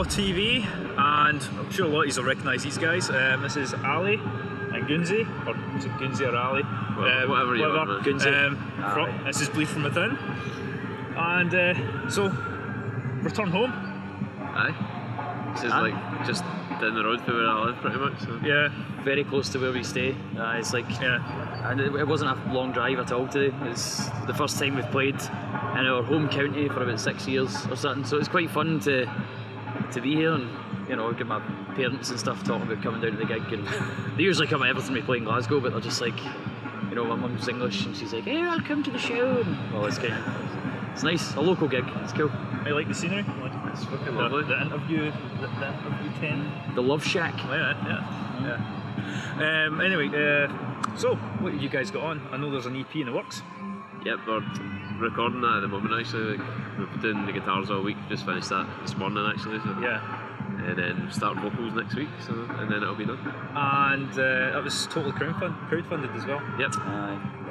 TV, and I'm sure a lot of you will recognise these guys. This is Ali and Gunzi, or is it Gunzi or Ali? Whatever you want, Gunzi. This is Bleed From Within, and so return home. Aye. This is like just down the road from where I live, pretty much. So. Yeah, very close to where we stay. It's like, and it wasn't a long drive at all today. It's the first time we've played in our home county for about 6 years or something. So it's quite fun to be here and get my parents and stuff talking about coming down to the gig. And they usually come every time we play in Glasgow, but they're just like, my mum's English and she's like, hey, I'll come to the show. And it's nice, a local gig. It's cool. I like the scenery. It's fucking lovely. The interview tent. The Love Shack. Oh, yeah. Anyway, so what have you guys got on? I know there's an EP in the works. Yep, we're recording that at the moment actually. We've been doing the guitars all week, just finished that this morning actually. So. Yeah. And then start vocals next week, and then it'll be done. And that was totally crowdfunded as well. Yep.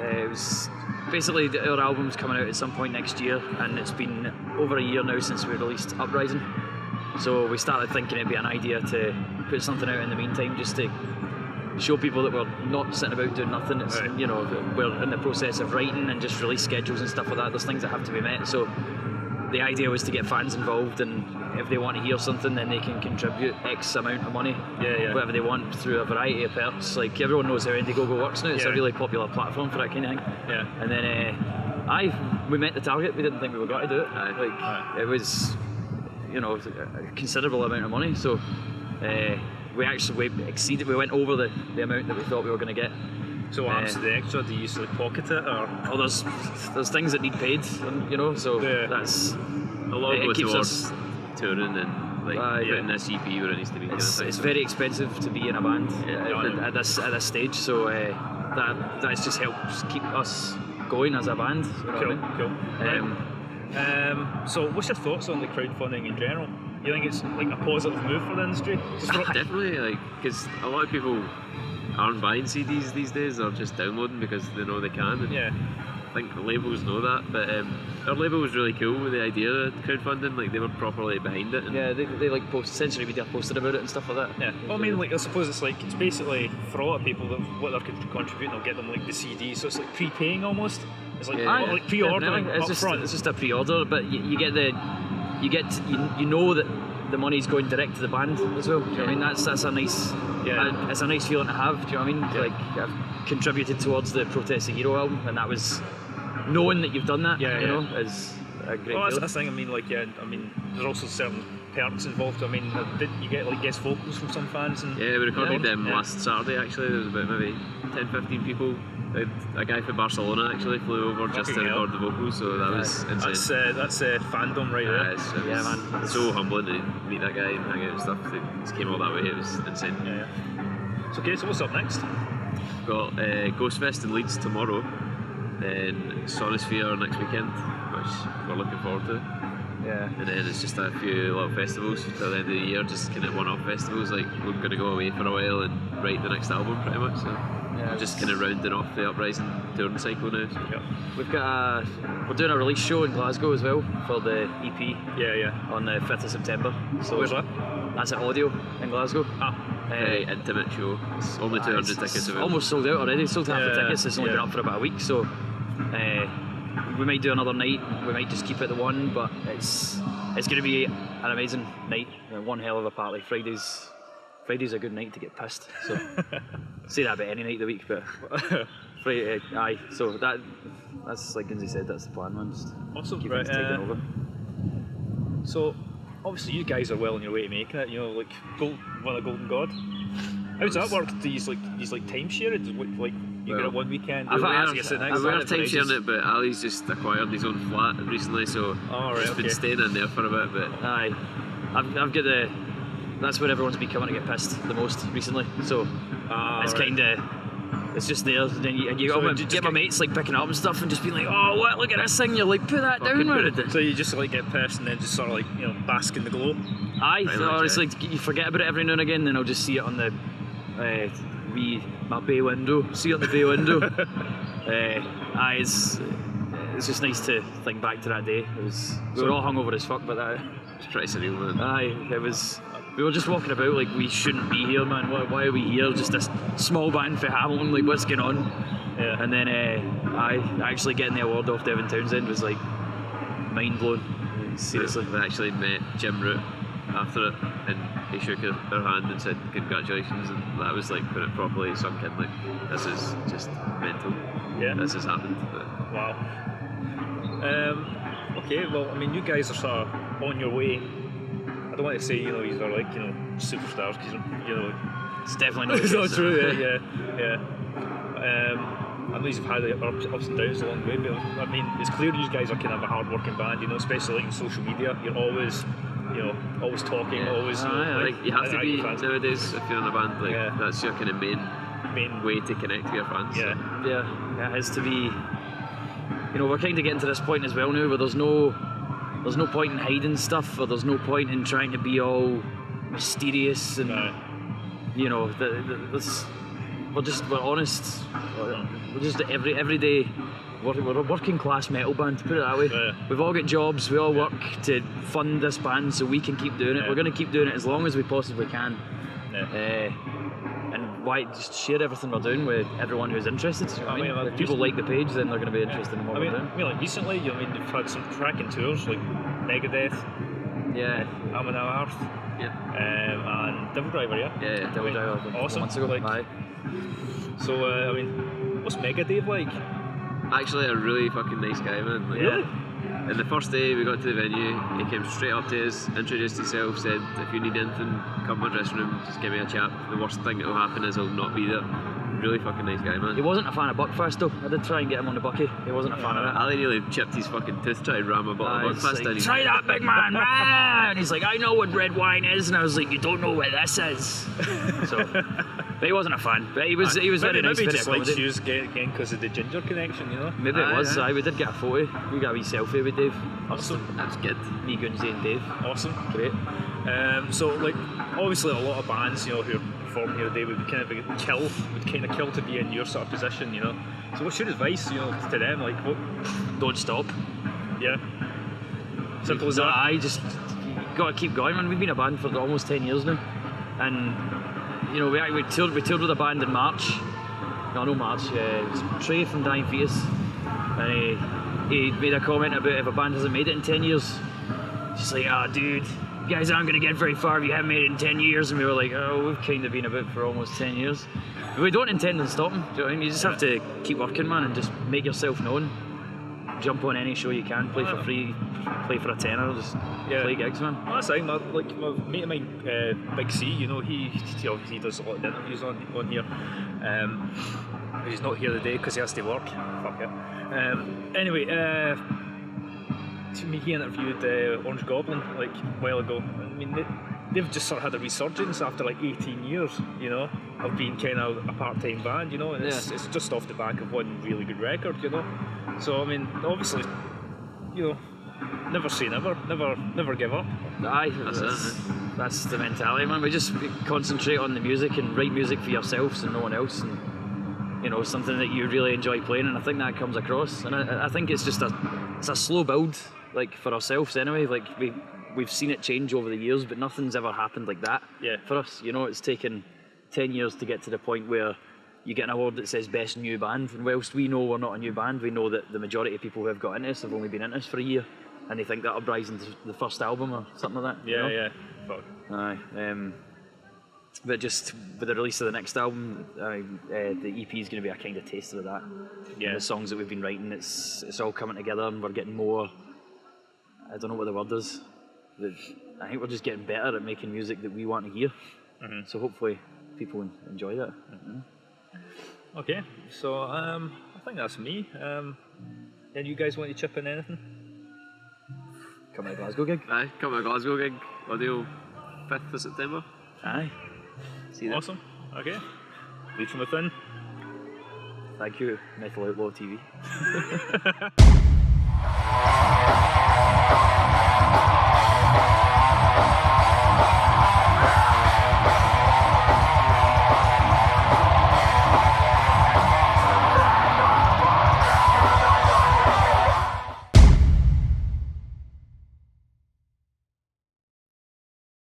It was basically our album's coming out at some point next year, and it's been over a year now since we released Uprising. So we started thinking it'd be an idea to put something out in the meantime, just to show people that we're not sitting about doing nothing. It's we're in the process of writing and just release schedules and stuff like that. There's things that have to be met. So the idea was to get fans involved, and if they want to hear something, then they can contribute X amount of money, whatever they want, through a variety of perks. Like everyone knows how Indiegogo works now. It's a really popular platform for that kind of thing. Yeah. And then we met the target. We didn't think we were going to do it. It was, a considerable amount of money. So we exceeded. We went over the amount that we thought we were going to get. So what happens to the extra? Do you usually pocket it, or? Oh, there's things that need paid, so that's a lot it keeps us touring and putting this EP where it needs to be. It's very expensive to be in a band at this stage, so that just helps keep us going as a band. Cool. So what's your thoughts on the crowdfunding in general? You think it's like a positive move for the industry? Definitely, because a lot of people aren't buying CDs these days, or just downloading because they know they can. And I think the labels know that, but our label was really cool with the idea of crowdfunding. Like they were properly behind it. And they like Century Media posted about it and stuff like that. Yeah. Well, I mean, I suppose it's basically for a lot of people that what they're contributing, they'll get them like the CD, so it's like prepaying almost. It's like pre-ordering up front. It's just a pre-order, but you know that the money's going direct to the band as well. Do you know what I mean? That's a nice. It's a nice feeling to have. Do you know what I mean? Like I've contributed towards the Protest the Hero album, and that was knowing that you've done that. Is a great. Well, that's the thing. I mean, there's also certain perks involved. I mean, you get guest vocals from some fans. And we recorded them last Saturday. Actually, there was about maybe 10-15 people. A guy from Barcelona actually flew over just to record the vocals, so that was insane. That's fandom right there. Man. It's so humbling to meet that guy and hang out and stuff. They just came all that way. It was insane. So what's up next? We've got Ghostfest in Leeds tomorrow, then Sonosphere next weekend, which we're looking forward to. And then it's just a few little festivals till the end of the year, just kind of one-off festivals. Like we're going to go away for a while and write the next album, pretty much. So. Just kind of rounding off the Uprising touring cycle now. So. We've got we're doing a release show in Glasgow as well for the EP. On the 5th of September. So where's that? That's at Audio in Glasgow. Very intimate show. It's only 200 tickets available. Almost sold out already. Sold half the tickets. It's only been up for about a week. So we might do another night. We might just keep it the one, but it's going to be an amazing night. One hell of a party. Friday's a good night to get pissed. So say that about any night of the week, but Friday, So that's like Gunzi said. That's the plan, man. Just awesome. Keep things taking over. So obviously you guys are well on your way to making it. Won a Golden God. How does that work? Do you timeshare it? You get it one weekend. We were timesharing it, but Ali's just acquired his own flat recently, so he's been staying in there for a bit. But I've got the. That's where everyone's been coming to get pissed the most recently. So it's kind of, it's just there. And then you get my mates picking up and stuff and just being like, oh, what? Look at this thing. You're like, put that down, man. So you just get pissed and then just sort of bask in the glow. It's like you forget about it every now and again. Then I'll just see it on the my bay window. See it on the bay window. It's just nice to think back to that day. We were all hungover as fuck, but It's pretty surreal, man. Aye, it was. We were just walking about like we shouldn't be here, man. Why are we here? Just a small band for Hamilton, like what's going on? Yeah. And then I actually getting the award off Devin Townsend was like mind blown. Seriously. We actually met Jim Root after it, and he shook her hand and said congratulations, and that was like when it properly sunk in. Like, this is just mental. Yeah. This has happened. Wow. Okay, well, I mean, you guys are sort of on your way. I don't want to say, you know, these are like, you know, superstars, because, you know, It's definitely not. it's the not case. true, yeah. At least you've had the ups and downs along the way, but I mean, it's clear you guys are kind of a hard-working band, you know, especially like in social media. You're always, you know, always talking, always. You know, Like, you have to be fans. nowadays if you're in a band. Like, Yeah. that's your kind of main way to connect with your fans. Yeah. Yeah, it has to be. You know, we're kind of getting to this point as well now where there's no point in hiding stuff, or there's no point in trying to be all mysterious and you know, we're honest. We're just every day. We're a working class metal band, to put it that way. Yeah. We've all got jobs. We all work to fund this band, so we can keep doing it. Yeah. We're going to keep doing it as long as we possibly can. Yeah. And why just share everything we're doing with everyone who's interested? You know what I mean, like, if people like the page, then they're going to be interested in what I mean, we're doing. like recently, you know, I mean, you've had some tracking tours like Megadeth, Yeah, Amon Amarth, Yeah. and Devil Driver, yeah? Yeah. Devil Driver, Awesome. months ago. Like, Aye. So, I mean, what's Megadeth like? Actually, a really fucking nice guy, man. Like, Really? And the first day we got to the venue, he came straight up to us, introduced himself, said, if you need anything, come to my dressing room, just give me a chat. The worst thing that will happen is I'll not be there. Really fucking nice guy, man. He wasn't a fan of Buckfast though. I did try and get him on the bucky. He wasn't a fan of it. Ali nearly chipped his fucking tooth trying to ram a bottle of He's Buckfast like, down his try that, big man, man! And he's like, I know what red wine is, and I was like, you don't know what this is. So, but he wasn't a fan. But he was very nice. Maybe very just like accommodating. shoes again because of the ginger connection, you know? Maybe it was. Aye. We did get a photo. We got a wee selfie with Dave. Awesome. That's good. Me, Gunsy, and Dave. Awesome. Great. So, like, obviously, a lot of bands, you know, who are performing here today would kind of kill to be in your sort of position, you know. So, what's your advice, you know, to them? Like, what? Don't stop. Yeah. Simple as that. I just got to keep going, man. We've been a band for almost 10 years now, and you know, we toured with a band in March. No, March. It was Trey from Dying Fetus, and he made a comment about if a band hasn't made it in 10 years. Just like, dude, you guys aren't going to get very far if you haven't made it in 10 years. And we were like, oh, we've kind of been about for almost 10 years. But we don't intend on stopping. Do you know what I mean? You just have to keep working, man, and just make yourself known. Jump on any show you can, play for free, play for a tenner, just play gigs, man. Well, that's fine. My mate of mine, Big C, you know, he obviously does a lot of interviews on here. He's not here today because he has to work. Fuck it. Anyway, to me, he interviewed Orange Goblin like a while ago. I mean, they've just sort of had a resurgence after like 18 years, you know, of being kind of a part-time band, you know, and it's just off the back of one really good record, you know. So I mean, obviously, you know, never say never give up. Aye, that's the mentality, man. We just concentrate on the music and write music for yourselves and no one else, and you know, something that you really enjoy playing, and I think that comes across. And I think it's just a slow build, like for ourselves anyway. Like we've seen it change over the years, but nothing's ever happened like that for us. You know, it's taken 10 years to get to the point where you get an award that says Best New Band, and whilst we know we're not a new band, we know that the majority of people who have got into us have only been into us for a year, and they think that'll rise into the first album or something like that. Yeah, you know? Fuck. Aye. But just with the release of the next album, the EP is going to be a kind of taster of that. Yeah. And the songs that we've been writing, it's all coming together, and we're getting more. I don't know what the word is. I think we're just getting better at making music that we want to hear. Mm-hmm. So hopefully people enjoy that. Mm-hmm. Okay, so I think that's me. And you guys want to chip in anything? Come to the Glasgow gig. Aye, come to a Glasgow gig. Audio 5th of September. Aye. See you there. Awesome. Okay. Lead from within. Thank you, Metal Outlaw TV.